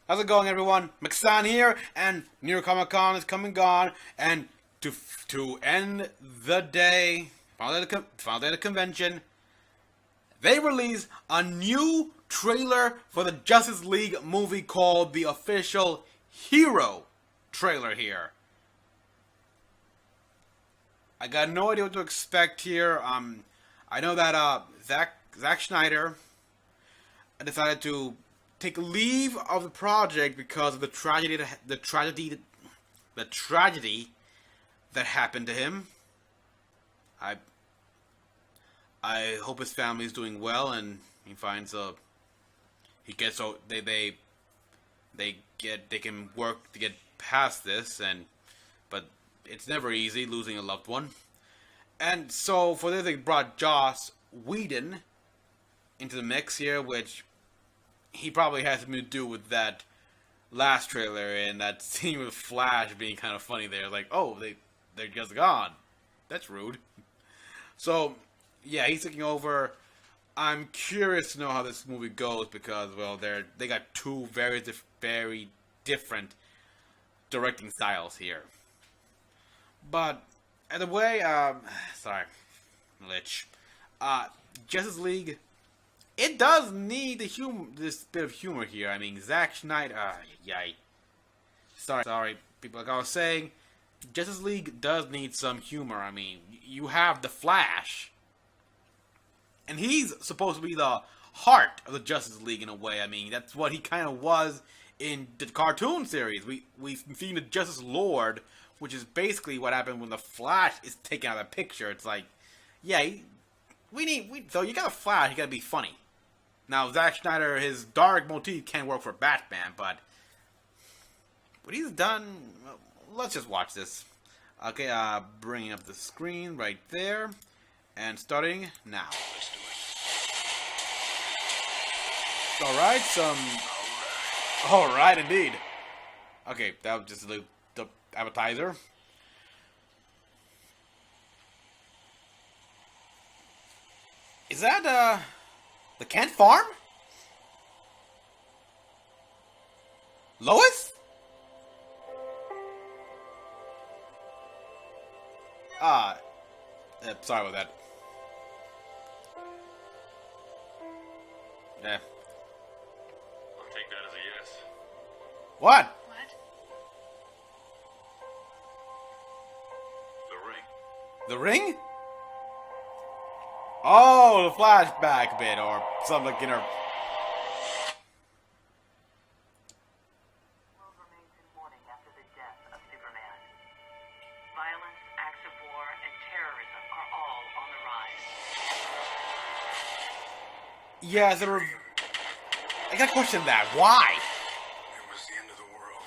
How's it going, everyone? Mecha-san here, and New York Comic Con is come and gone, and to end the day, final day of the convention, they released a new trailer for the Justice League movie called the official Hero trailer here. I got no idea what to expect here. I know that Zack Snyder decided to take leave of the project because of the tragedy that happened to him. I hope his family is doing well and he finds they can work to get past this, but it's never easy losing a loved one. And so for this, they brought Joss Whedon into the mix here, which he probably has something to do with that last trailer and that scene with Flash being kind of funny there. Like, oh, they're just gone. That's rude. So, yeah, he's taking over. I'm curious to know how this movie goes because, well, they got two very different directing styles here. But either way, sorry, Lich. Justice League, it does need this bit of humor here. I mean, Zack Snyder, yay. Sorry, people. Like I was saying, Justice League does need some humor. I mean, you have the Flash, and he's supposed to be the heart of the Justice League in a way. I mean, that's what he kind of was in the cartoon series. We've seen the Justice Lord, which is basically what happened when the Flash is taken out of the picture. It's like, yeah, so you got a Flash, you gotta be funny. Now, Zack Snyder, his dark motif can't work for Batman, but what he's done, well, let's just watch this. Okay, bringing up the screen right there, and starting now. Let's do it. Alright, indeed. Okay, that was just the appetizer. Is that, the Kent Farm? Lois? Sorry about that. Yeah. I'll take that as a yes. What? The ring. The ring? Oh, the flashback bit, or something like in her. World remains in mourning after the death of Superman. Violence, acts of war, and terrorism are all on the rise. Yeah, I gotta question that. Why? It was the end of the world.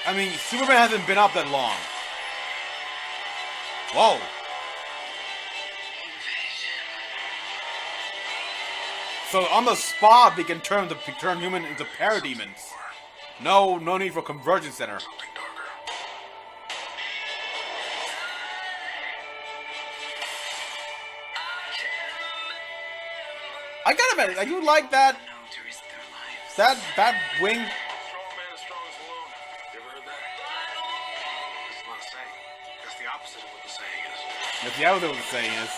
I mean, Superman hasn't been up that long. Whoa. So on the spot, they can turn human into parademons. No need for conversion center. Something darker. I gotta admit, I do like that wing. Strong man is strong as alone. You ever heard that? It's not a saying. That's the opposite of what the saying is. That's the other what the saying is.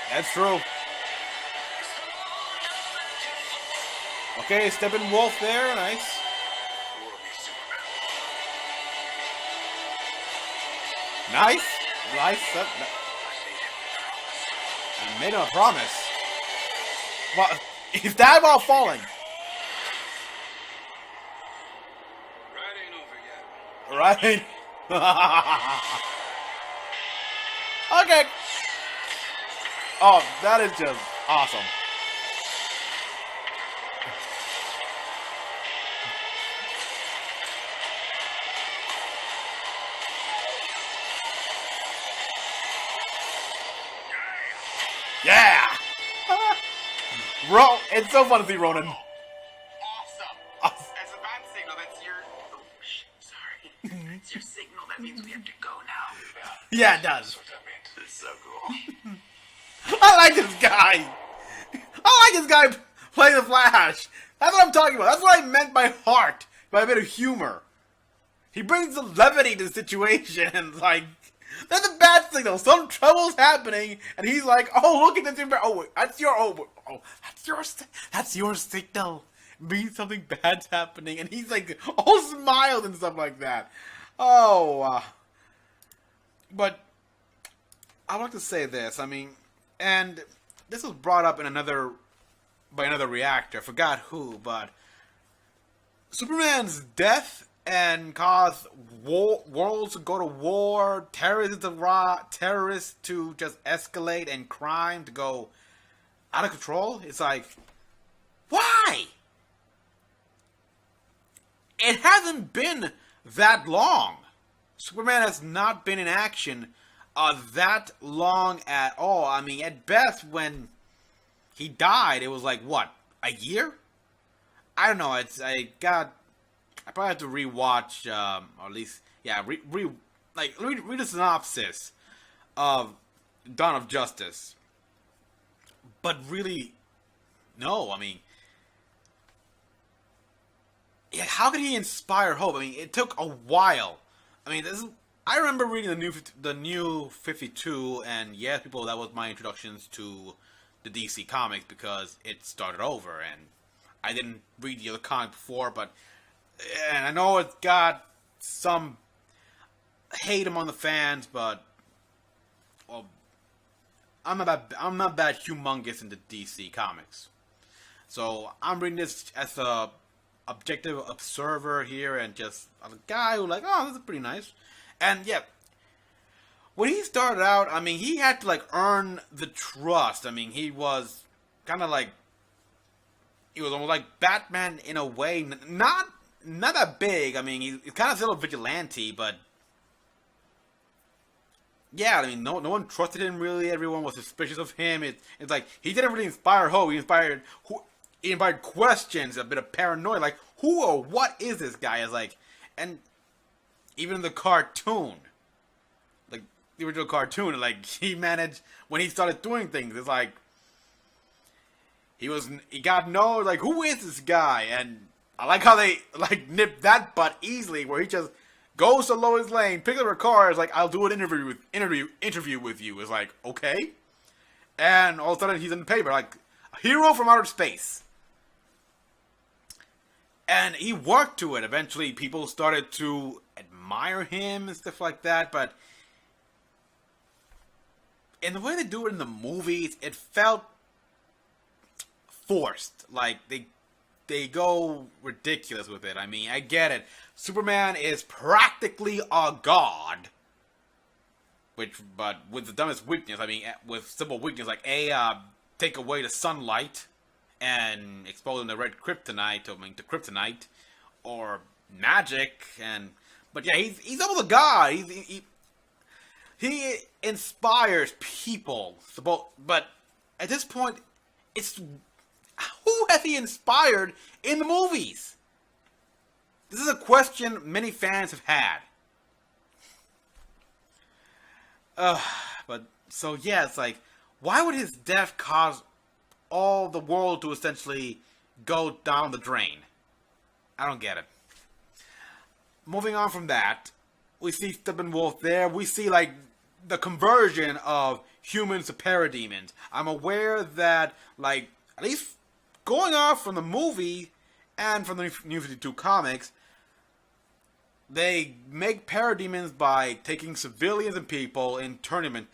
That's true. Okay, Steppenwolf there, nice. Nice. I made him a promise. Well, he's died while falling. Ride ain't over yet. Right? Okay. Oh, that is just awesome. Yeah! It's so fun to see Ronan. Awesome. Awesome. As a bat signal, that's your... Oh, sorry. That's your signal. That means we have to go now. Yeah, it does. That's what that means. So I like this guy. I like this guy playing the Flash. That's what I'm talking about. That's what I meant by heart, by a bit of humor. He brings the levity to the situation, and like, that's a bad thing though. Some trouble's happening, and he's like, "Oh, look at this! Oh, wait, that's your that's your signal. Means something bad's happening," and he's like all smiles and stuff like that. Oh, but I want to say this. I mean, and this was brought up in by another reactor. I forgot who, but Superman's death and cause worlds to go to war, terrorists to just escalate, and crime to go out of control. It's like, why? It hasn't been that long. Superman has not been in action that long at all. I mean, at best, when he died, it was like, what, a year? I don't know. I probably have to rewatch, or at least, yeah, read a synopsis of Dawn of Justice. But really, no. I mean, yeah, how could he inspire hope? I mean, it took a while. I mean, I remember reading the new 52, and yes, people, that was my introductions to the DC comics because it started over, and I didn't read the other comic before, but and I know it's got some hate among the fans, but well, I'm not that humongous into DC comics, so I'm reading this as a objective observer here, and just a guy who like, oh, this is pretty nice, and yeah. When he started out, I mean, he had to, like, earn the trust. I mean, he was kind of like, he was almost like Batman in a way. Not that big. I mean, he's kind of still a vigilante, but yeah, I mean, no one trusted him, really. Everyone was suspicious of him. It's like, he didn't really inspire hope. He inspired questions, a bit of paranoia. Like, who or what is this guy? It's like, and even the cartoon, like, the original cartoon, like, he managed, when he started doing things, it's like, he got no, like, who is this guy? And I like how they, like, nip that butt easily, where he just goes to Lois Lane, picks up her car, is like, I'll do an interview with you. It's like, okay. And all of a sudden, he's in the paper, like, a hero from outer space. And he worked to it. Eventually, people started to admire him and stuff like that, but in the way they do it in the movies, it felt forced. Like, they go ridiculous with it. I mean, I get it. Superman is practically a god, but with the dumbest weakness. I mean, with simple weakness like take away the sunlight and exposing the red kryptonite to kryptonite, or magic. But yeah, he's almost a god. He inspires people. But at this point, it's who has he inspired in the movies? This is a question many fans have had. But so yeah, it's like, why would his death cause all the world to essentially go down the drain? I don't get it. Moving on from that, we see Steppenwolf there. We see, like, the conversion of humans to parademons. I'm aware that, like, at least going off from the movie and from the New 52 comics, they make parademons by taking civilians and people and turning them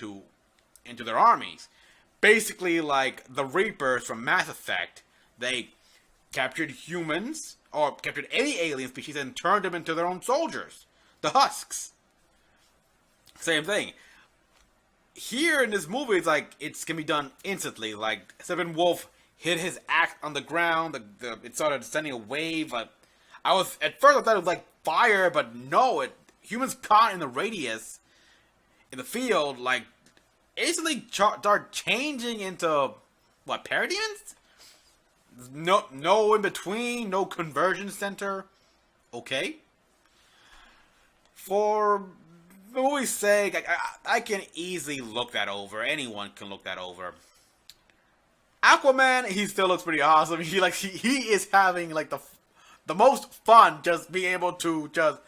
into their armies. Basically, like the Reapers from Mass Effect, they captured humans, or captured any alien species, and turned them into their own soldiers. The Husks. Same thing. Here in this movie, it's like, it can be done instantly. Like, Steppenwolf hit his axe on the ground, it started sending a wave. At first I thought it was like fire, but no, humans caught in the radius, in the field, like, instantly start changing into, what, parademons? No in between, no conversion center. Okay. For for movie's sake, I can easily look that over. Anyone can look that over. Aquaman, he still looks pretty awesome. He is having like the most fun just being able to just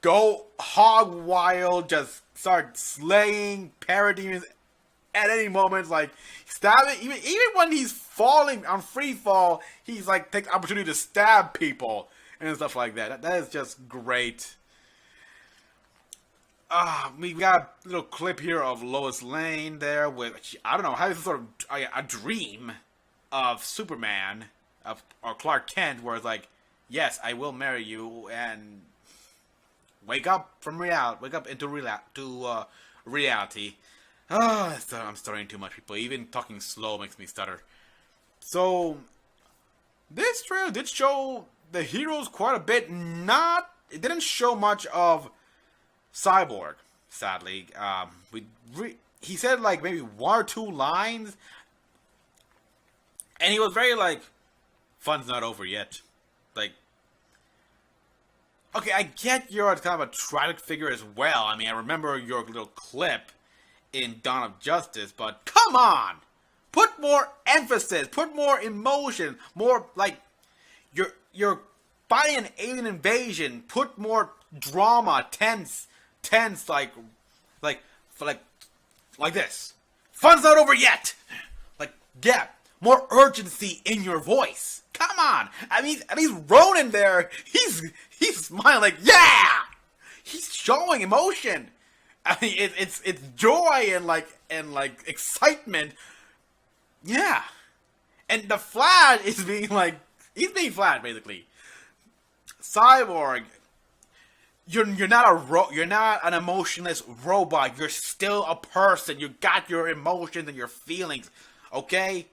go hog wild, just start slaying parademons at any moment, like stabbing. Even when he's falling on free fall, he's like take the opportunity to stab people and stuff like that. That is just great. We got a little clip here of Lois Lane there with, I don't know, having sort of a dream of Superman or Clark Kent, where it's like, yes, I will marry you, and wake up from reality, wake up into reality. I'm stuttering too much, people. Even talking slow makes me stutter. So, this trailer did show the heroes quite a bit. It didn't show much of Cyborg, sadly. He said like maybe one or two lines, and he was very like, "Fun's not over yet." Like, okay, I get you're kind of a tragic figure as well. I mean, I remember your little clip in Dawn of Justice, but come on, put more emphasis, put more emotion, more like you're fighting an alien invasion. Put more drama, tense, like this. Fun's not over yet. Like, yeah, more urgency in your voice. Come on. I mean, at least Ronan there, he's smiling like, yeah. He's showing emotion. I mean, it's joy and like excitement. Yeah. And the Flash is being like, he's being Flash basically. Cyborg, you're not an emotionless robot. You're still a person. You got your emotions and your feelings, okay?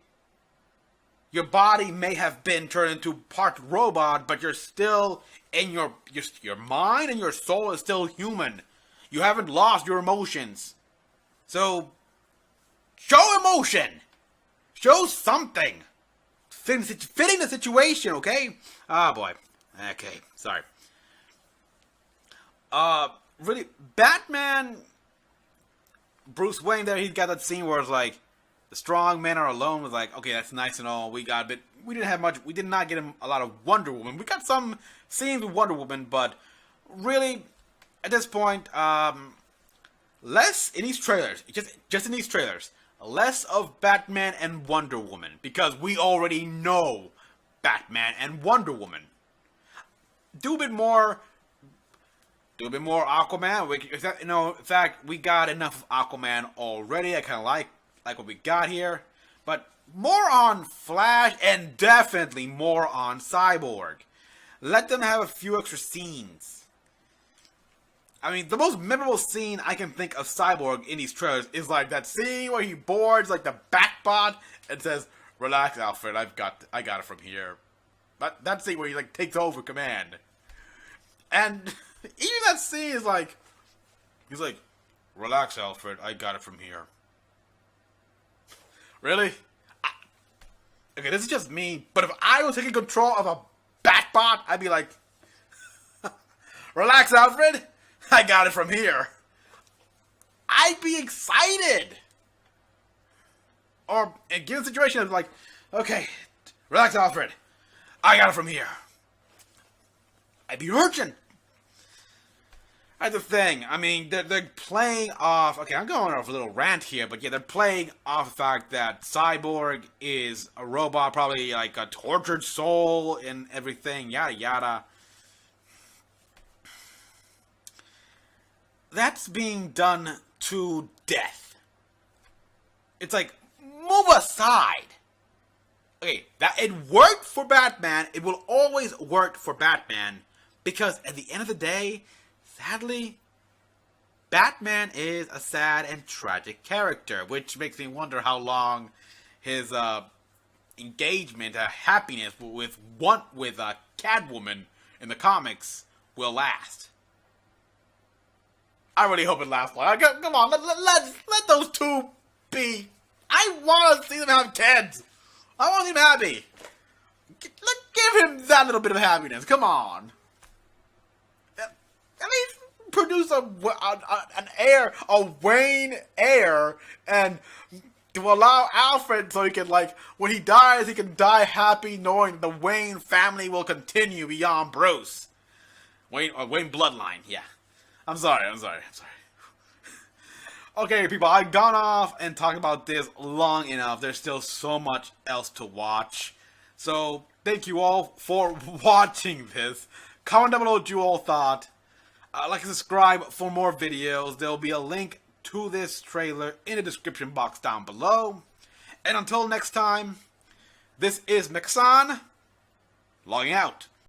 Your body may have been turned into part robot, but you're still in your mind and your soul is still human. You haven't lost your emotions. So, show emotion. Show something. Fitting the situation, okay? Ah, boy. Okay, sorry. Really, Batman, Bruce Wayne there, he's got that scene where it's like, the strong men are alone. Was like, okay, that's nice and all. We got a bit, we didn't have much, we did not get him a lot of Wonder Woman. We got some scenes with Wonder Woman, but really, at this point, less in these trailers, just in these trailers, less of Batman and Wonder Woman, because we already know Batman and Wonder Woman. Do a bit more Aquaman. In fact, we got enough of Aquaman already. I kind of like what we got here. But more on Flash and definitely more on Cyborg. Let them have a few extra scenes. I mean, the most memorable scene I can think of Cyborg in these trailers is like that scene where he boards like the Batbot and says, "Relax, Alfred, I got it from here." But that scene where he like takes over command. And even that scene is like, he's like, "Relax, Alfred, I got it from here." Really? Okay, this is just me, but if I was taking control of a Batbot, I'd be like, "Relax, Alfred, I got it from here." I'd be excited. Or, in a given situation, I'd be like, "Okay, relax, Alfred, I got it from here." I'd be urgent. That's the thing. I mean, they're playing off... Okay, I'm going off a little rant here, but yeah, they're playing off the fact that Cyborg is a robot, probably like a tortured soul and everything, yada yada. That's being done to death. It's like, move aside. Okay, that it worked for Batman. It will always work for Batman. Because at the end of the day, sadly, Batman is a sad and tragic character, which makes me wonder how long his engagement, happiness with Catwoman in the comics will last. I really hope it lasts long. Come on, let those two be. I want to see them have kids. I want to see them happy. Give him that little bit of happiness. Come on. At least produce an heir, a Wayne heir, and to allow Alfred so he can, like, when he dies, he can die happy knowing the Wayne family will continue beyond Bruce. Wayne bloodline, yeah. I'm sorry. Okay, people, I've gone off and talked about this long enough. There's still so much else to watch. So, thank you all for watching this. Comment down below what you all thought. Like and subscribe for more videos. There will be a link to this trailer in the description box down below. And until next time, this is Mecha-san, logging out.